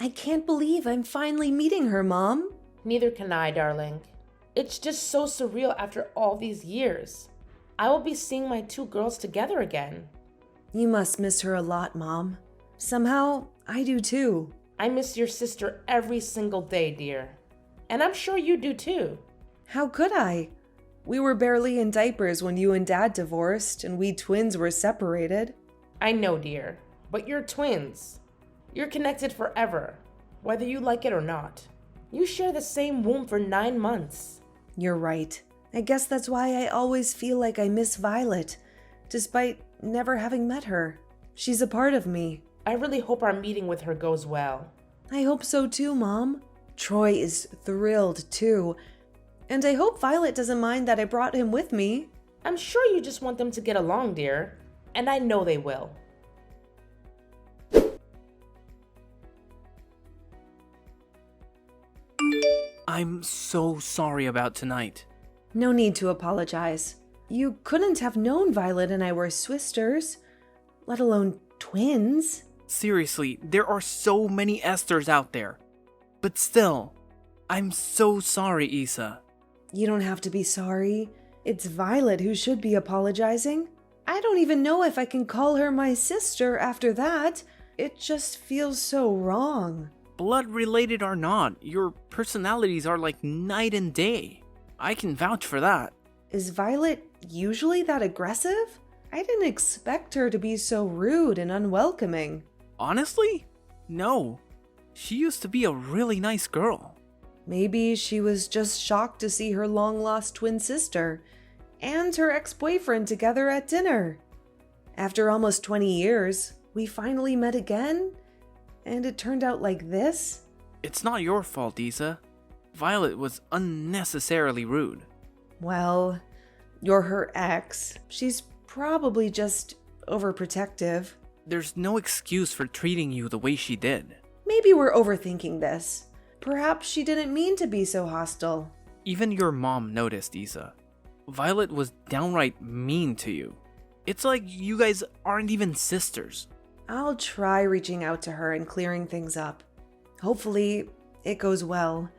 I can't believe I'm finally meeting her, Mom. Neither can I, darling. It's just so surreal after all these years. I will be seeing my two girls together again. You must miss her a lot, Mom. Somehow, I do too. I miss your sister every single day, dear. And I'm sure you do too. How could I? We were barely in diapers when you and Dad divorced, and we twins were separated. I know, dear, but you're twins. You're connected forever, whether you like it or not. You share the same womb for 9 months. You're right. I guess that's why I always feel like I miss Violet, despite never having met her. She's a part of me. I really hope our meeting with her goes well. I hope so too, Mom. Troy is thrilled too. And I hope Violet doesn't mind that I brought him with me. I'm sure you just want them to get along, dear. And I know they will. I'm so sorry about tonight. No need to apologize. You couldn't have known Violet and I were sisters, let alone twins. Seriously, there are so many Esthers out there. But still, I'm so sorry, Isa. You don't have to be sorry. It's Violet who should be apologizing. I don't even know if I can call her my sister after that. It just feels so wrong. Blood related or not, your personalities are like night and day. I can vouch for that. Is Violet usually that aggressive? I didn't expect her to be so rude and unwelcoming. Honestly? No. She used to be a really nice girl. Maybe she was just shocked to see her long-lost twin sister and her ex-boyfriend together at dinner. After almost 20 years, we finally met again, and it turned out like this? It's not your fault, Isa. Violet was unnecessarily rude. Well, you're her ex. She's probably just overprotective. There's no excuse for treating you the way she did. Maybe we're overthinking this. Perhaps she didn't mean to be so hostile. Even your mom noticed, Isa. Violet was downright mean to you. It's like you guys aren't even sisters. I'll try reaching out to her and clearing things up. Hopefully, it goes well,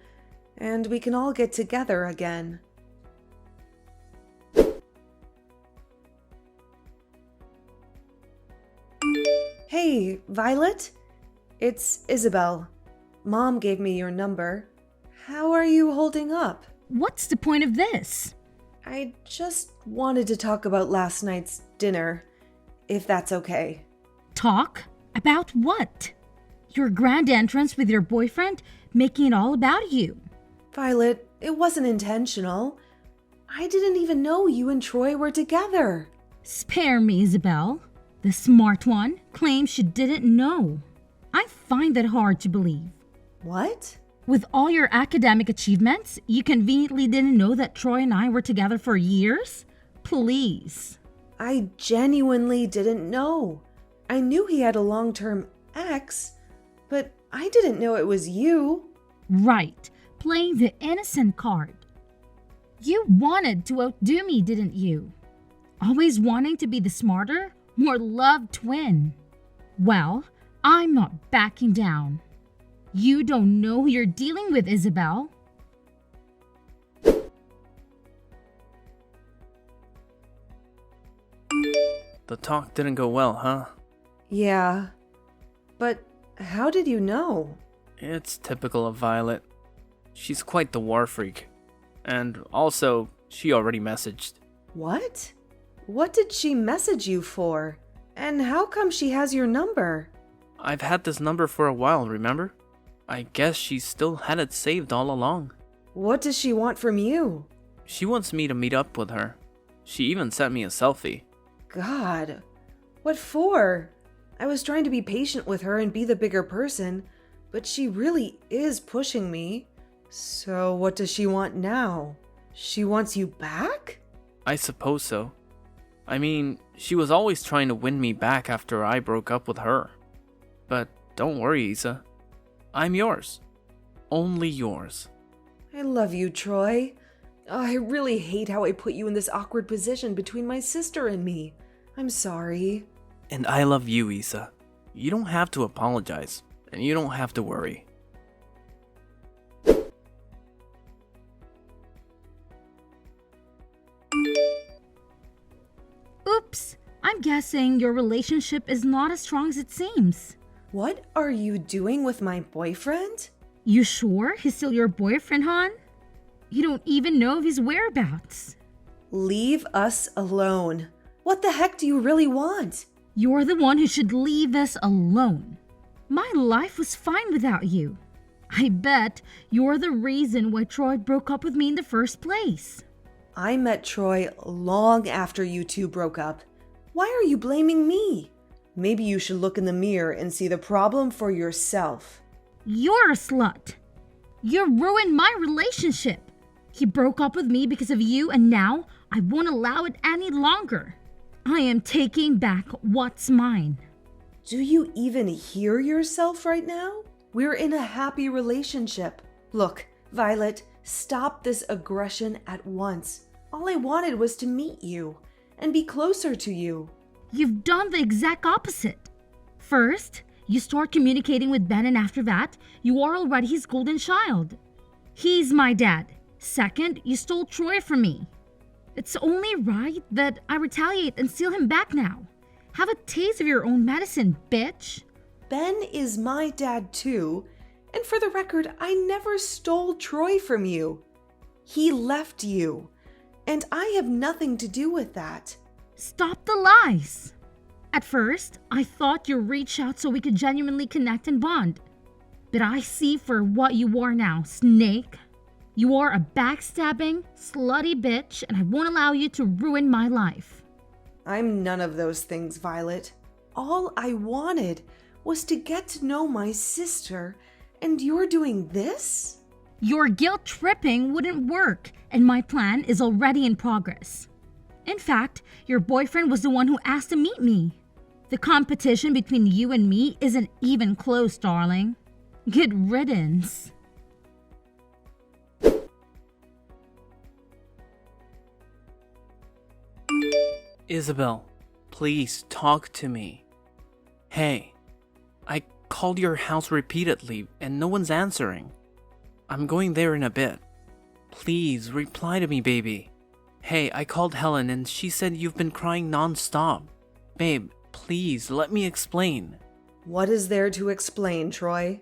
and we can all get together again. Hey, Violet? It's Isabel. Mom gave me your number. How are you holding up? What's the point of this? I just wanted to talk about last night's dinner, if that's okay. Talk? About what? Your grand entrance with your boyfriend, making it all about you. Violet, it wasn't intentional. I didn't even know you and Troy were together. Spare me, Isabel. The smart one claims she didn't know. I find that hard to believe. What? With all your academic achievements, you conveniently didn't know that Troy and I were together for years? Please. I genuinely didn't know. I knew he had a long-term ex, but I didn't know it was you. Right, playing the innocent card. You wanted to outdo me, didn't you? Always wanting to be the smarter, more loved twin. Well, I'm not backing down. You don't know who you're dealing with, Isabel. The talk didn't go well, huh? Yeah, but how did you know? It's typical of Violet. She's quite the war freak. And also, she already messaged. What? What did she message you for? And how come she has your number? I've had this number for a while, remember? I guess she still had it saved all along. What does she want from you? She wants me to meet up with her. She even sent me a selfie. God, what for? I was trying to be patient with her and be the bigger person, but she really is pushing me. So what does she want now? She wants you back? I suppose so. I mean, she was always trying to win me back after I broke up with her. But don't worry, Isa. I'm yours. Only yours. I love you, Troy. I really hate how I put you in this awkward position between my sister and me. I'm sorry. And I love you, Isa. You don't have to apologize. and you don't have to worry. Oops, I'm guessing your relationship is not as strong as it seems. What are you doing with my boyfriend? You sure he's still your boyfriend, hon? You don't even know of his whereabouts. Leave us alone. What the heck do you really want? You're the one who should leave us alone. My life was fine without you. I bet you're the reason why Troy broke up with me in the first place. I met Troy long after you two broke up. Why are you blaming me? Maybe you should look in the mirror and see the problem for yourself. You're a slut. You ruined my relationship. He broke up with me because of you, and now I won't allow it any longer. I am taking back what's mine. Do you even hear yourself right now? We're in a happy relationship. Look, Violet, stop this aggression at once. All I wanted was to meet you and be closer to you. You've done the exact opposite. First, you start communicating with Ben, and after that, you are already his golden child. He's my dad. Second, you stole Troy from me. It's only right that I retaliate and steal him back now. Have a taste of your own medicine, bitch. Ben is my dad too, and for the record, I never stole Troy from you. He left you, and I have nothing to do with that. Stop the lies. At first, I thought you'd reach out so we could genuinely connect and bond. But I see for what you are now, Snake. You are a backstabbing, slutty bitch, and I won't allow you to ruin my life. I'm none of those things, Violet. All I wanted was to get to know my sister, and you're doing this? Your guilt tripping wouldn't work, and my plan is already in progress. In fact, your boyfriend was the one who asked to meet me. The competition between you and me isn't even close, darling. Good riddance. Isabel, please talk to me. Hey, I called your house repeatedly and no one's answering. I'm going there in a bit. Please reply to me, baby. Hey, I called Helen and she said you've been crying non-stop. Babe, please let me explain. What is there to explain, Troy?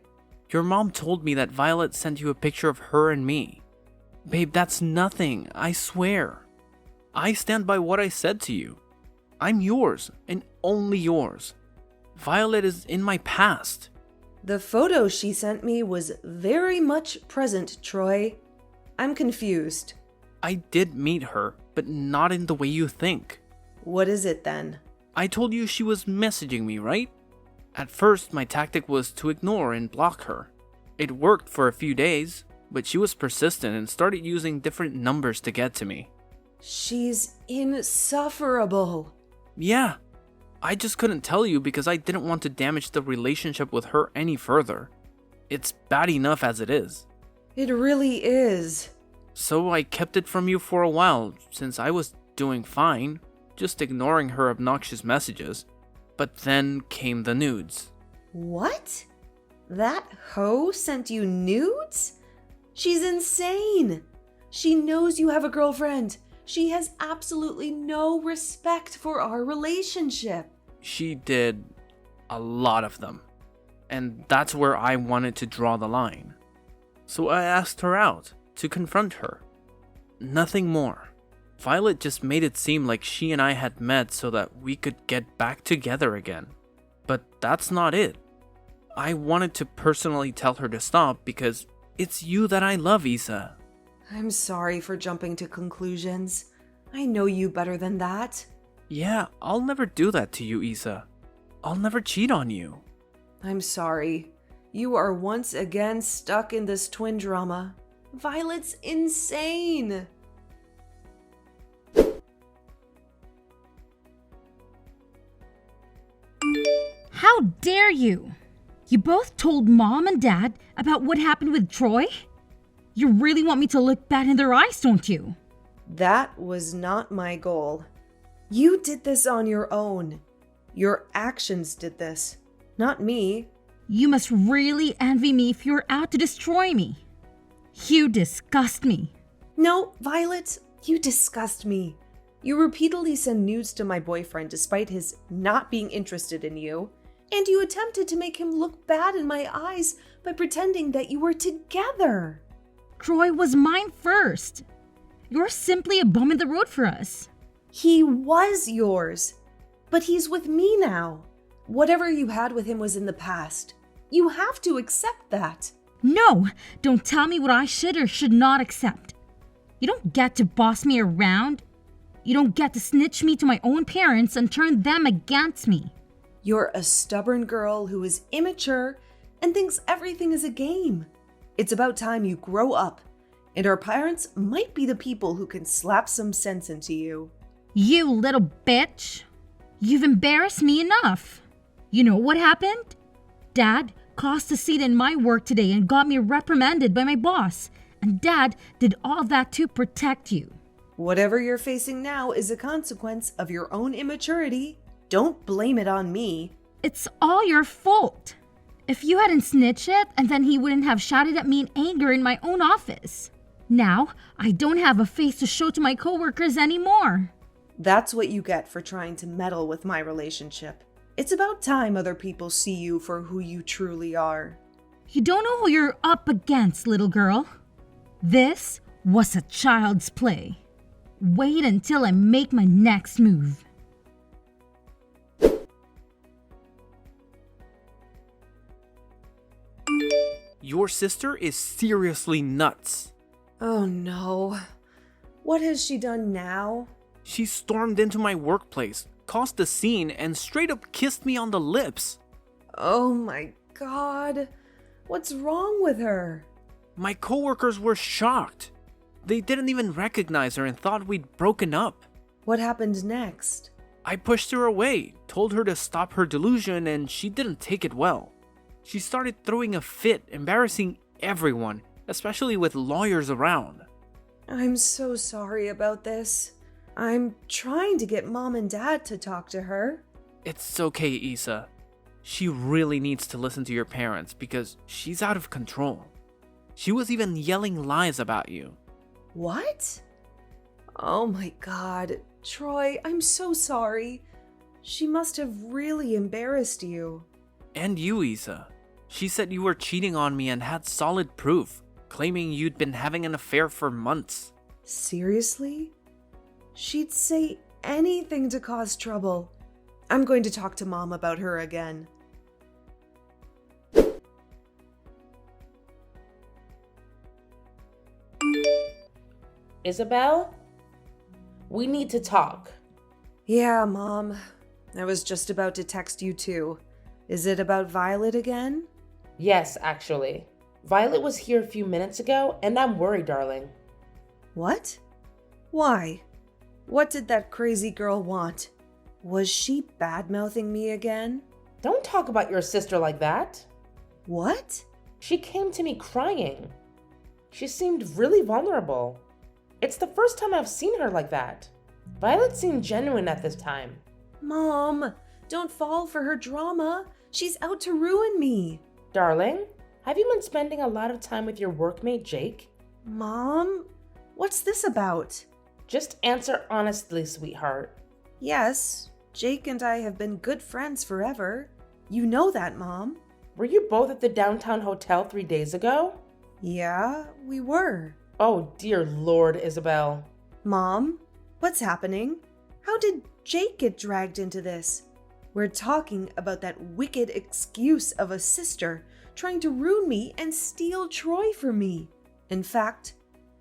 Your mom told me that Violet sent you a picture of her and me. Babe, that's nothing, I swear. I stand by what I said to you. I'm yours, and only yours. Violet is in my past. The photo she sent me was very much present, Troy. I'm confused. I did meet her, but not in the way you think. What is it then? I told you she was messaging me, right? At first, my tactic was to ignore and block her. It worked for a few days, but she was persistent and started using different numbers to get to me. She's insufferable. Yeah, I just couldn't tell you because I didn't want to damage the relationship with her any further. It's bad enough as it is. It really is. So I kept it from you for a while, since I was doing fine, just ignoring her obnoxious messages. But then came the nudes. What? That hoe sent you nudes? She's insane. She knows you have a girlfriend. She has absolutely no respect for our relationship. She did a lot of them. And that's where I wanted to draw the line. So I asked her out to confront her. Nothing more. Violet just made it seem like she and I had met so that we could get back together again. But that's not it. I wanted to personally tell her to stop because it's you that I love, Isa. I'm sorry for jumping to conclusions. I know you better than that. Yeah, I'll never do that to you, Isa. I'll never cheat on you. I'm sorry. You are once again stuck in this twin drama. Violet's insane. How dare you? You both told Mom and Dad about what happened with Troy? You really want me to look bad in their eyes, don't you? That was not my goal. You did this on your own. Your actions did this, not me. You must really envy me if you're out to destroy me. You disgust me. No, Violet, you disgust me. You repeatedly send nudes to my boyfriend despite his not being interested in you, and you attempted to make him look bad in my eyes by pretending that you were together. Troy was mine first. You're simply a bum in the road for us. He was yours, but he's with me now. Whatever you had with him was in the past. You have to accept that. No, don't tell me what I should or should not accept. You don't get to boss me around. You don't get to snitch me to my own parents and turn them against me. You're a stubborn girl who is immature and thinks everything is a game. It's about time you grow up, and our parents might be the people who can slap some sense into you. You little bitch. You've embarrassed me enough. You know what happened? Dad cost a seat in my work today and got me reprimanded by my boss. And Dad did all that to protect you. Whatever you're facing now is a consequence of your own immaturity. Don't blame it on me. It's all your fault. If you hadn't snitched it, and then he wouldn't have shouted at me in anger in my own office. Now, I don't have a face to show to my coworkers anymore. That's what you get for trying to meddle with my relationship. It's about time other people see you for who you truly are. You don't know who you're up against, little girl. This was a child's play. Wait until I make my next move. Your sister is seriously nuts. Oh no. What has she done now? She stormed into my workplace, caused a scene, and straight up kissed me on the lips. Oh my god. What's wrong with her? My coworkers were shocked. They didn't even recognize her and thought we'd broken up. What happened next? I pushed her away, told her to stop her delusion, and she didn't take it well. She started throwing a fit, embarrassing everyone, especially with lawyers around. I'm so sorry about this. I'm trying to get Mom and Dad to talk to her. It's okay, Isa. She really needs to listen to your parents because she's out of control. She was even yelling lies about you. What? Oh my god. Troy, I'm so sorry. She must have really embarrassed you. And you, Isa. She said you were cheating on me and had solid proof, claiming you'd been having an affair for months. Seriously? She'd say anything to cause trouble. I'm going to talk to Mom about her again. Isabel? We need to talk. Yeah, Mom. I was just about to text you too. Is it about Violet again? Yes, actually. Violet was here a few minutes ago, and I'm worried, darling. What? Why? What did that crazy girl want? Was she bad-mouthing me again? Don't talk about your sister like that. What? She came to me crying. She seemed really vulnerable. It's the first time I've seen her like that. Violet seemed genuine at this time. Mom, don't fall for her drama. She's out to ruin me. Darling, have you been spending a lot of time with your workmate, Jake? Mom, what's this about? Just answer honestly, sweetheart. Yes, Jake and I have been good friends forever. You know that, Mom. Were you both at the downtown hotel 3 days ago? Yeah, we were. Oh, dear Lord, Isabel. Mom, what's happening? How did Jake get dragged into this? We're talking about that wicked excuse of a sister trying to ruin me and steal Troy from me. In fact,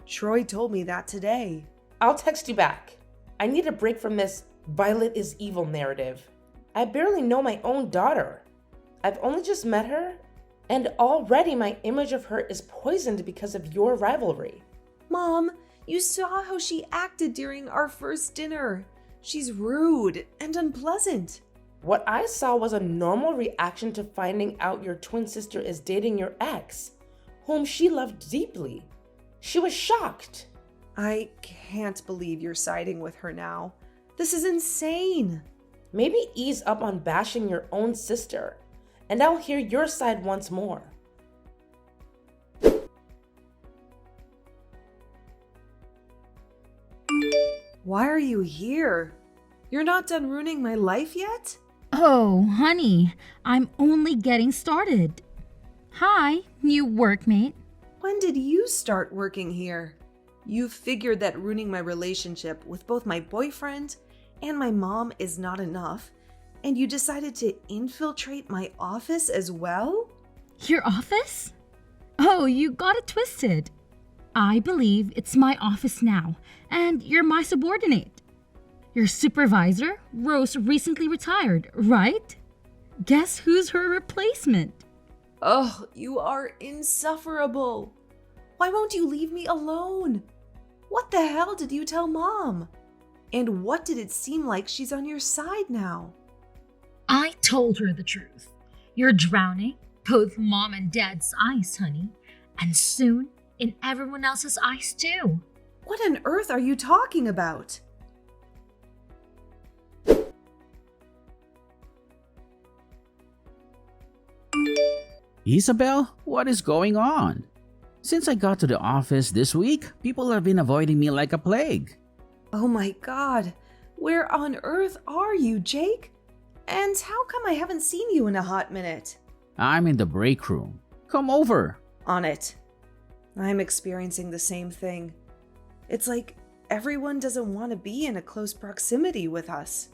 Troy told me that today. I'll text you back. I need a break from this Violet is evil narrative. I barely know my own daughter. I've only just met her, and already my image of her is poisoned because of your rivalry. Mom, you saw how she acted during our first dinner. She's rude and unpleasant. What I saw was a normal reaction to finding out your twin sister is dating your ex, whom she loved deeply. She was shocked. I can't believe you're siding with her now. This is insane. Maybe ease up on bashing your own sister and I'll hear your side once more. Why are you here? You're not done ruining my life yet? Oh, honey, I'm only getting started. Hi, new workmate. When did you start working here? You figured that ruining my relationship with both my boyfriend and my mom is not enough, and you decided to infiltrate my office as well? Your office? Oh, you got it twisted. I believe it's my office now, and you're my subordinate. Your supervisor, Rose, recently retired, right? Guess who's her replacement? Oh, you are insufferable. Why won't you leave me alone? What the hell did you tell Mom? And what did it seem like she's on your side now? I told her the truth. You're drowning both Mom and Dad's eyes, honey, and soon in everyone else's eyes too. What on earth are you talking about? Isabel, what is going on? Since I got to the office this week, people have been avoiding me like a plague. Oh my god, where on earth are you, Jake? And how come I haven't seen you in a hot minute? I'm in the break room. Come over. On it. I'm experiencing the same thing. It's like everyone doesn't want to be in a close proximity with us.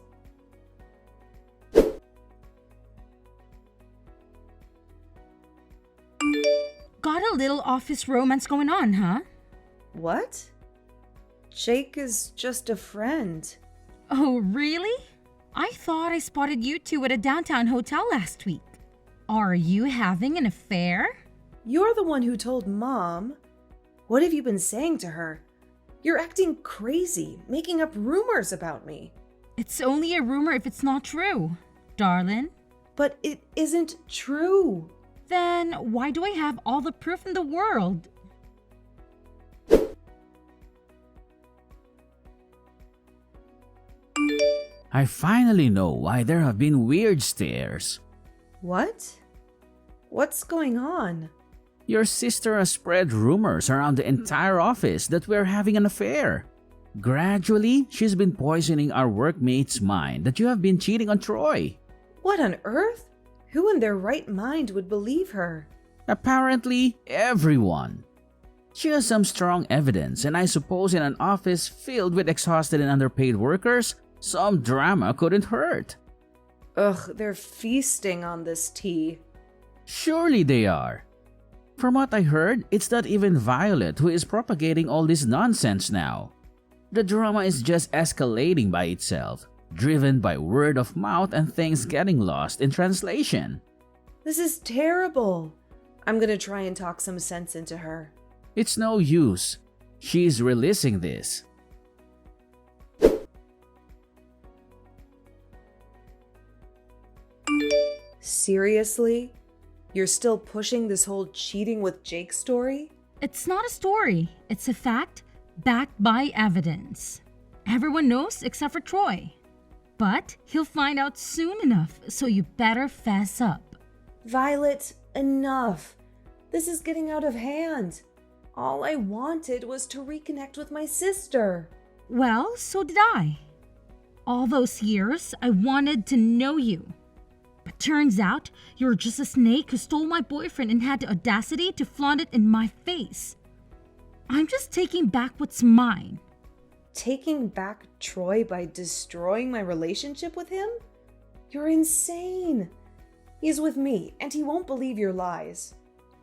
Got a little office romance going on, huh? What? Jake is just a friend. Oh, really? I thought I spotted you two at a downtown hotel last week. Are you having an affair? You're the one who told Mom. What have you been saying to her? You're acting crazy, making up rumors about me. It's only a rumor if it's not true, darling. But it isn't true. Then why do I have all the proof in the world? I finally know why there have been weird stares. What? What's going on? Your sister has spread rumors around the entire office that we're having an affair. Gradually, she's been poisoning our workmate's mind that you have been cheating on Troy. What on earth? Who in their right mind would believe her? Apparently, everyone. She has some strong evidence, and I suppose in an office filled with exhausted and underpaid workers, some drama couldn't hurt. Ugh, they're feasting on this tea. Surely they are. From what I heard, it's not even Violet who is propagating all this nonsense now. The drama is just escalating by itself, driven by word of mouth and things getting lost in translation. This is terrible. I'm gonna try and talk some sense into her. It's no use. She's releasing this. Seriously? You're still pushing this whole cheating with Jake story? It's not a story. It's a fact backed by evidence. Everyone knows except for Troy. But he'll find out soon enough, so you better fess up. Violet, enough. This is getting out of hand. All I wanted was to reconnect with my sister. Well, so did I. All those years, I wanted to know you. But turns out, you're just a snake who stole my boyfriend and had the audacity to flaunt it in my face. I'm just taking back what's mine. Taking back Troy by destroying my relationship with him? You're insane. He's with me, and he won't believe your lies.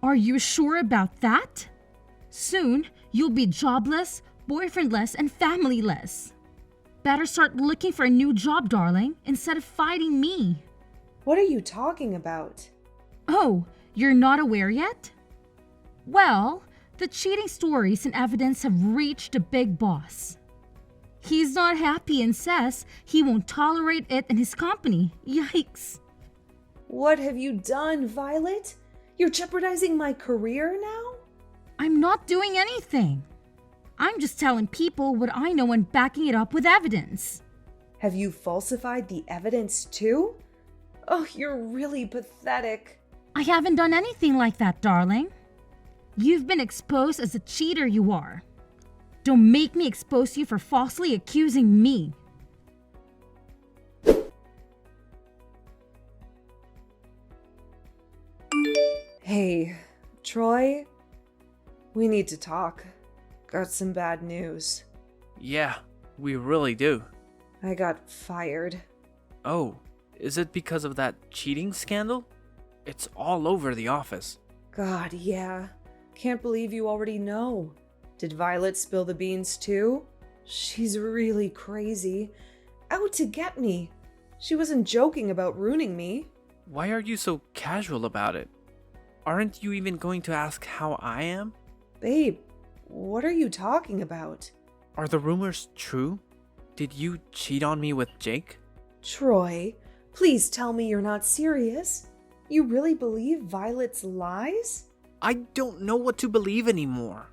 Are you sure about that? Soon, you'll be jobless, boyfriendless, and familyless. Better start looking for a new job, darling, instead of fighting me. What are you talking about? Oh, you're not aware yet? Well, the cheating stories and evidence have reached the big boss. He's not happy and says he won't tolerate it in his company. Yikes. What have you done, Violet? You're jeopardizing my career now? I'm not doing anything. I'm just telling people what I know and backing it up with evidence. Have you falsified the evidence too? Oh, you're really pathetic. I haven't done anything like that, darling. You've been exposed as a cheater, you are. Don't make me expose you for falsely accusing me. Hey, Troy? We need to talk. Got some bad news. Yeah, we really do. I got fired. Oh, is it because of that cheating scandal? It's all over the office. God, yeah. Can't believe you already know. Did Violet spill the beans too? She's really crazy. Out to get me. She wasn't joking about ruining me. Why are you so casual about it? Aren't you even going to ask how I am? Babe, what are you talking about? Are the rumors true? Did you cheat on me with Jake? Troy, please tell me you're not serious. You really believe Violet's lies? I don't know what to believe anymore.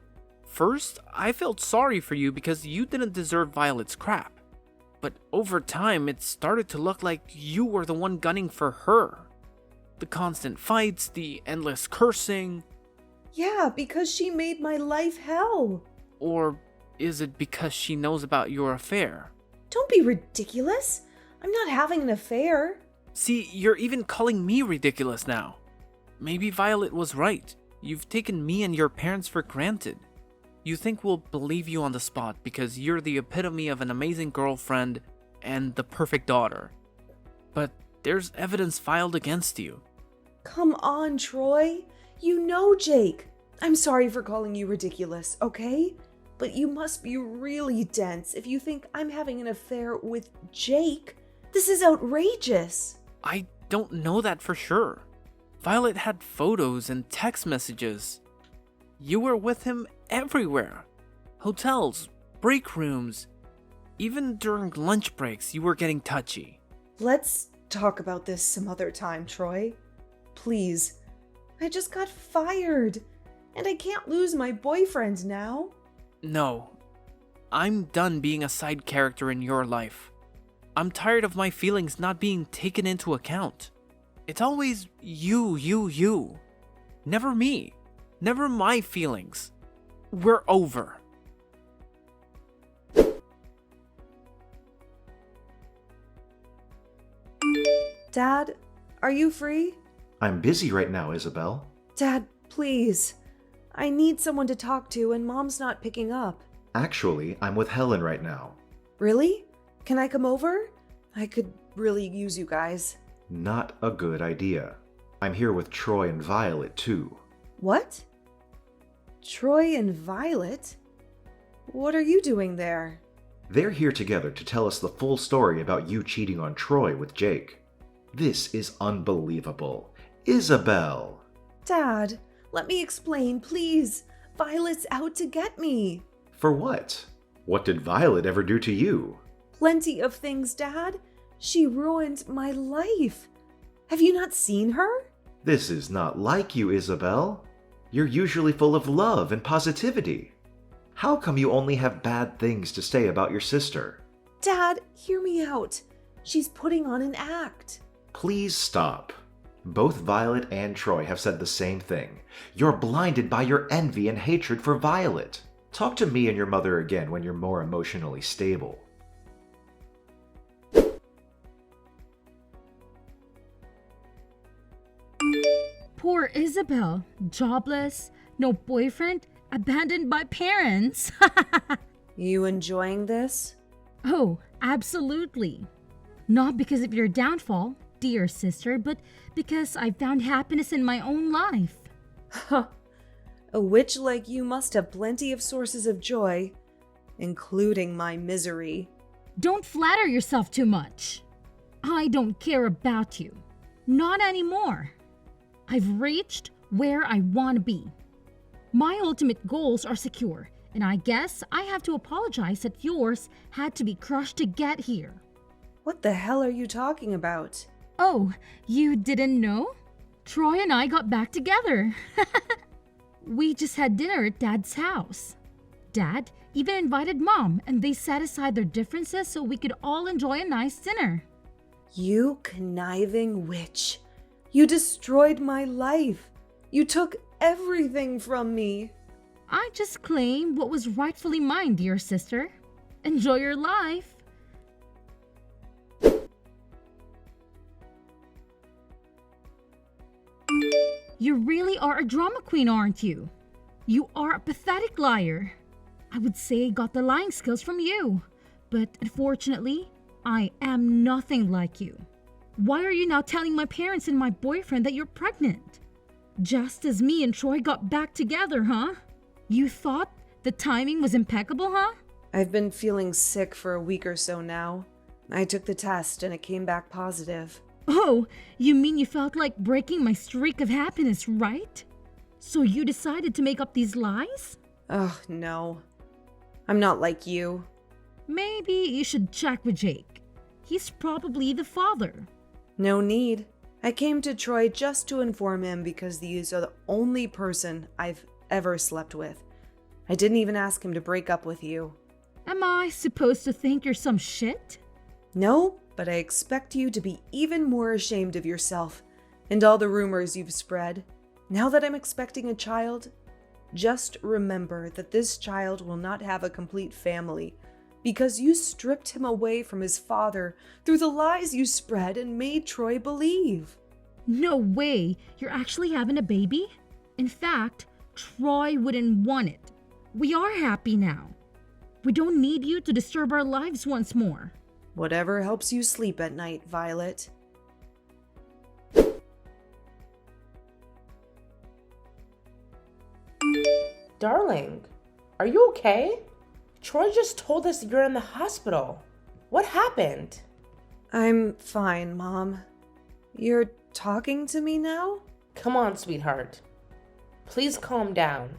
First, I felt sorry for you because you didn't deserve Violet's crap. But over time, it started to look like you were the one gunning for her. The constant fights, the endless cursing. Yeah, because she made my life hell. Or is it because she knows about your affair? Don't be ridiculous. I'm not having an affair. See, you're even calling me ridiculous now. Maybe Violet was right. You've taken me and your parents for granted. You think we'll believe you on the spot because you're the epitome of an amazing girlfriend and the perfect daughter. But there's evidence filed against you. Come on, Troy. You know Jake. I'm sorry for calling you ridiculous, okay? But you must be really dense if you think I'm having an affair with Jake. This is outrageous. I don't know that for sure. Violet had photos and text messages. You were with him everywhere. Hotels, break rooms. Even during lunch breaks, you were getting touchy. Let's talk about this some other time, Troy. Please. I just got fired. And I can't lose my boyfriend now. No. I'm done being a side character in your life. I'm tired of my feelings not being taken into account. It's always you. Never me. Never my feelings. We're over. Dad, are you free? I'm busy right now, Isabel. Dad, please. I need someone to talk to and Mom's not picking up. Actually, I'm with Helen right now. Really? Can I come over? I could really use you guys. Not a good idea. I'm here with Troy and Violet, too. What? Troy and Violet? What are you doing there? They're here together to tell us the full story about you cheating on Troy with Jake. This is unbelievable. Isabel! Dad, let me explain, please. Violet's out to get me. For what? What did Violet ever do to you? Plenty of things, Dad. She ruined my life. Have you not seen her? This is not like you, Isabel. You're usually full of love and positivity. How come you only have bad things to say about your sister? Dad, hear me out. She's putting on an act. Please stop. Both Violet and Troy have said the same thing. You're blinded by your envy and hatred for Violet. Talk to me and your mother again when you're more emotionally stable. Poor Isabel, jobless, no boyfriend, abandoned by parents. You enjoying this? Oh, absolutely. Not because of your downfall, dear sister, but because I found happiness in my own life. A witch like you must have plenty of sources of joy, including my misery. Don't flatter yourself too much. I don't care about you. Not anymore. I've reached where I want to be. My ultimate goals are secure, and I guess I have to apologize that yours had to be crushed to get here. What the hell are you talking about? Oh, you didn't know? Troy and I got back together. We just had dinner at Dad's house. Dad even invited Mom, and they set aside their differences so we could all enjoy a nice dinner. You conniving witch. You destroyed my life. You took everything from me. I just claim what was rightfully mine, dear sister. Enjoy your life. You really are a drama queen, aren't you? You are a pathetic liar. I would say I got the lying skills from you, but unfortunately, I am nothing like you. Why are you now telling my parents and my boyfriend that you're pregnant? Just as me and Troy got back together, huh? You thought the timing was impeccable, huh? I've been feeling sick for a week or so now. I took the test and it came back positive. Oh, you mean you felt like breaking my streak of happiness, right? So you decided to make up these lies? Oh, no. I'm not like you. Maybe you should check with Jake. He's probably the father. No need. I came to Troy just to inform him because these are the only person I've ever slept with. I didn't even ask him to break up with you. Am I supposed to think you're some shit? No, but I expect you to be even more ashamed of yourself and all the rumors you've spread. Now that I'm expecting a child, just remember that this child will not have a complete family because you stripped him away from his father through the lies you spread and made Troy believe. No way, you're actually having a baby? In fact, Troy wouldn't want it. We are happy now. We don't need you to disturb our lives once more. Whatever helps you sleep at night, Violet. Darling, are you okay? Troy just told us you're in the hospital. What happened? I'm fine, Mom. You're talking to me now? Come on, sweetheart. Please calm down.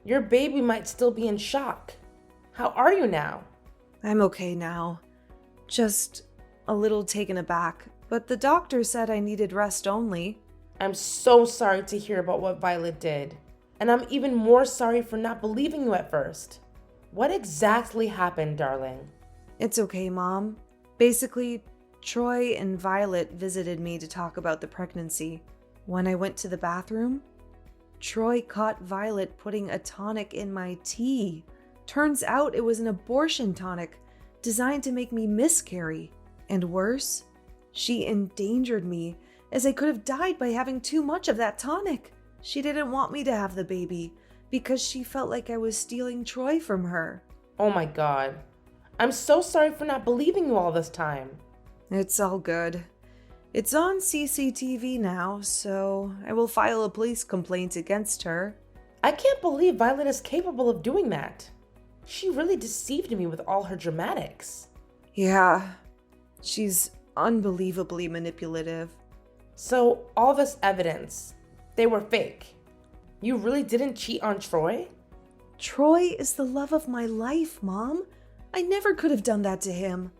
Your baby might still be in shock. How are you now? I'm okay now. Just a little taken aback, but the doctor said I needed rest only. I'm so sorry to hear about what Violet did. And I'm even more sorry for not believing you at first. What exactly happened, darling? It's okay, Mom. Basically, Troy and Violet visited me to talk about the pregnancy. When I went to the bathroom, Troy caught Violet putting a tonic in my tea. Turns out it was an abortion tonic designed to make me miscarry. And worse, she endangered me as I could have died by having too much of that tonic. She didn't want me to have the baby because she felt like I was stealing Troy from her. Oh my God. I'm so sorry for not believing you all this time. It's all good. It's on CCTV now, so I will file a police complaint against her. I can't believe Violet is capable of doing that. She really deceived me with all her dramatics. Yeah, she's unbelievably manipulative. So, all this evidence, they were fake. You really didn't cheat on Troy? Troy is the love of my life, Mom. I never could have done that to him.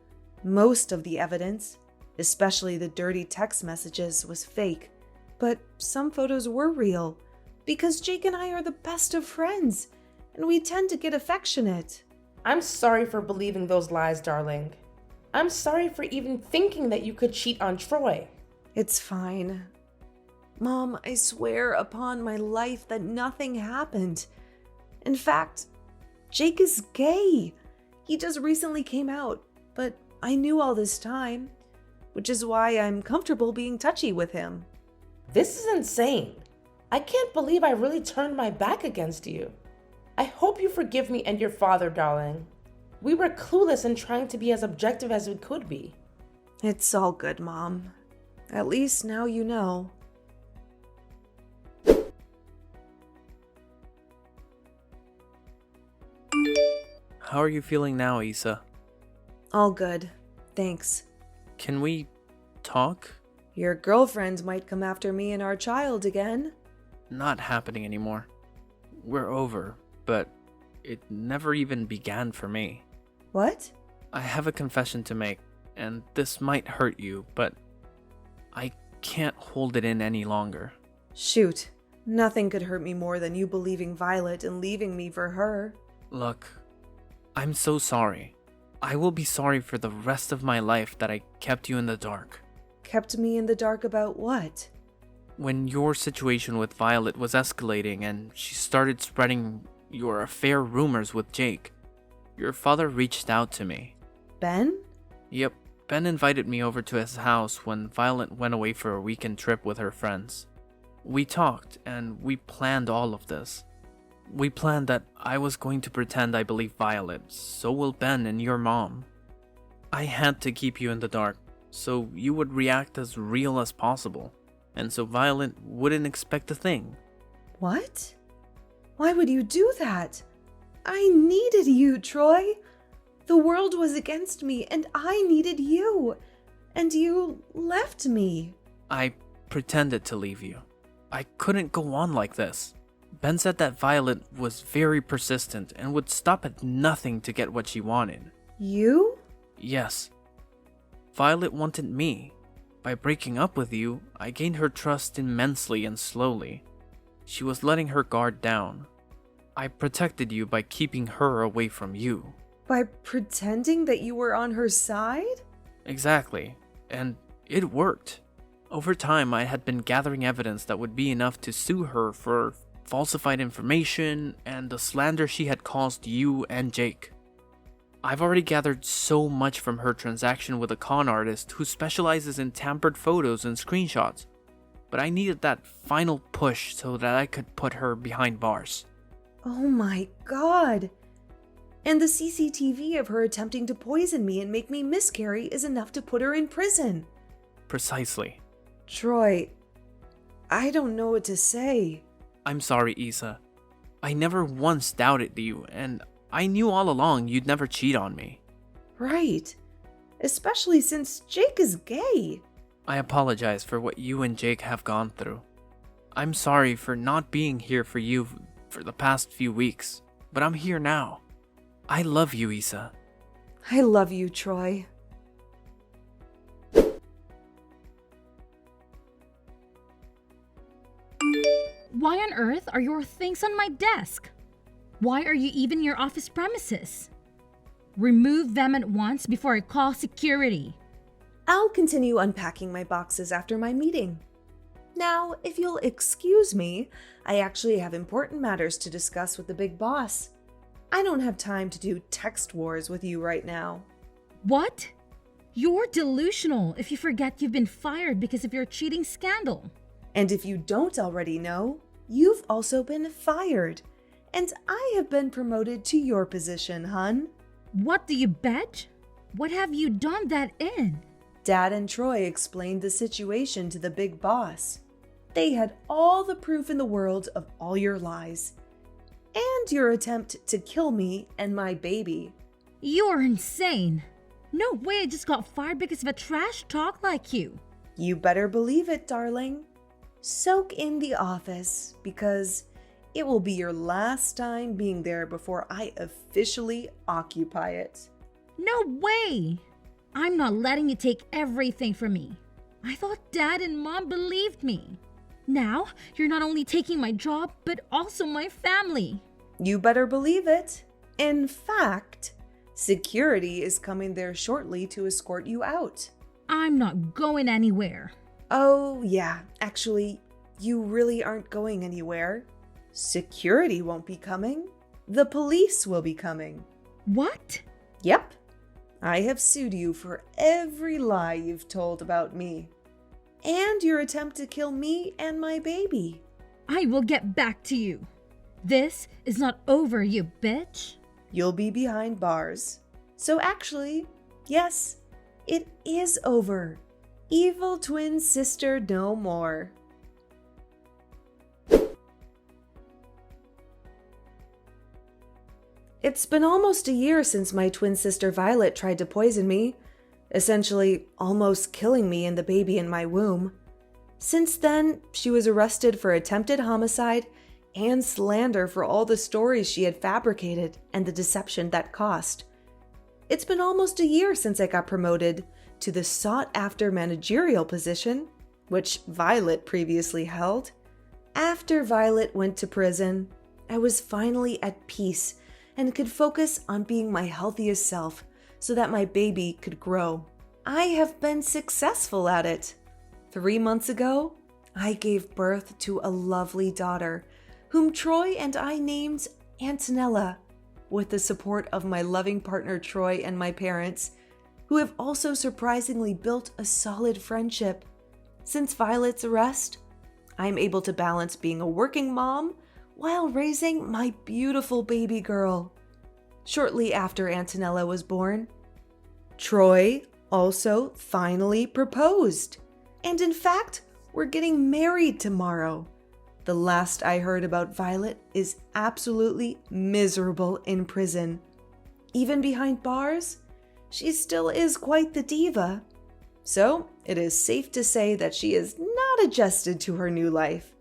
Most of the evidence, especially the dirty text messages, was fake. But some photos were real, because Jake and I are the best of friends, and we tend to get affectionate. I'm sorry for believing those lies, darling. I'm sorry for even thinking that you could cheat on Troy. It's fine. Mom, I swear upon my life that nothing happened. In fact, Jake is gay. He just recently came out, but I knew all this time, which is why I'm comfortable being touchy with him. This is insane. I can't believe I really turned my back against you. I hope you forgive me and your father, darling. We were clueless in trying to be as objective as we could be. It's all good, Mom. At least now you know. How are you feeling now, Isa? All good. Thanks. Can we talk? Your girlfriend might come after me and our child again. Not happening anymore. We're over, but it never even began for me. What? I have a confession to make, and this might hurt you, but I can't hold it in any longer. Shoot. Nothing could hurt me more than you believing Violet and leaving me for her. Look, I'm so sorry. I will be sorry for the rest of my life that I kept you in the dark. Kept me in the dark about what? When your situation with Violet was escalating and she started spreading your affair rumors with Jake, your father reached out to me. Ben? Yep, Ben invited me over to his house when Violet went away for a weekend trip with her friends. We talked and we planned all of this. We planned that I was going to pretend I believe Violet, so will Ben and your mom. I had to keep you in the dark, so you would react as real as possible, and so Violet wouldn't expect a thing. What? Why would you do that? I needed you, Troy. The world was against me, and I needed you. And you left me. I pretended to leave you. I couldn't go on like this. Ben said that Violet was very persistent and would stop at nothing to get what she wanted. You? Yes. Violet wanted me. By breaking up with you, I gained her trust immensely and slowly. She was letting her guard down. I protected you by keeping her away from you. By pretending that you were on her side? Exactly. And it worked. Over time, I had been gathering evidence that would be enough to sue her for falsified information and the slander she had caused you and Jake. I've already gathered so much from her transaction with a con artist who specializes in tampered photos and screenshots, but I needed that final push so that I could put her behind bars. Oh my god. And the CCTV of her attempting to poison me and make me miscarry is enough to put her in prison. Precisely. Troy, I don't know what to say. I'm sorry, Isa. I never once doubted you, and I knew all along you'd never cheat on me. Right. Especially since Jake is gay. I apologize for what you and Jake have gone through. I'm sorry for not being here for you for the past few weeks, but I'm here now. I love you, Isa. I love you, Troy. Why on earth are your things on my desk? Why are you even in your office premises? Remove them at once before I call security. I'll continue unpacking my boxes after my meeting. Now, if you'll excuse me, I actually have important matters to discuss with the big boss. I don't have time to do text wars with you right now. What? You're delusional if you forget you've been fired because of your cheating scandal. And if you don't already know, you've also been fired. And I have been promoted to your position, hun. What do you bet? What have you done that in? Dad and Troy explained the situation to the big boss. They had all the proof in the world of all your lies. And your attempt to kill me and my baby. You're insane. No way I just got fired because of a trash talk like you. You better believe it, darling. Soak in the office, because it will be your last time being there before I officially occupy it. No way! I'm not letting you take everything from me. I thought Dad and Mom believed me. Now, you're not only taking my job, but also my family. You better believe it. In fact, security is coming there shortly to escort you out. I'm not going anywhere. Oh, yeah, actually, you really aren't going anywhere. Security won't be coming. The police will be coming. What? Yep. I have sued you for every lie you've told about me. And your attempt to kill me and my baby. I will get back to you. This is not over, you bitch. You'll be behind bars. So actually, yes, it is over. Evil twin sister no more. It's been almost a year since my twin sister Violet tried to poison me, essentially almost killing me and the baby in my womb. Since then, she was arrested for attempted homicide and slander for all the stories she had fabricated and the deception that cost. It's been almost a year since I got promoted to the sought-after managerial position, which Violet previously held. After Violet went to prison, I was finally at peace and could focus on being my healthiest self so that my baby could grow. I have been successful at it. 3 months ago, I gave birth to a lovely daughter, whom Troy and I named Antonella, with the support of my loving partner Troy and my parents, who have also surprisingly built a solid friendship. Since Violet's arrest, I am able to balance being a working mom while raising my beautiful baby girl. Shortly after Antonella was born, Troy also finally proposed. And in fact, we're getting married tomorrow. The last I heard about Violet is absolutely miserable in prison. Even behind bars, she still is quite the diva. So it is safe to say that she is not adjusted to her new life.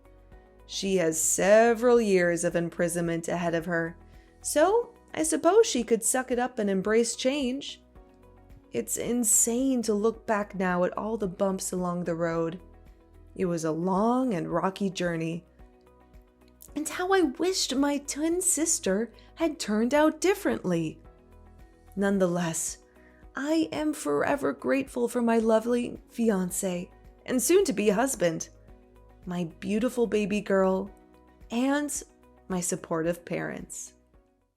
She has several years of imprisonment ahead of her, so I suppose she could suck it up and embrace change. It's insane to look back now at all the bumps along the road. It was a long and rocky journey. And how I wished my twin sister had turned out differently. Nonetheless, I am forever grateful for my lovely fiancé and soon-to-be husband, my beautiful baby girl, and my supportive parents.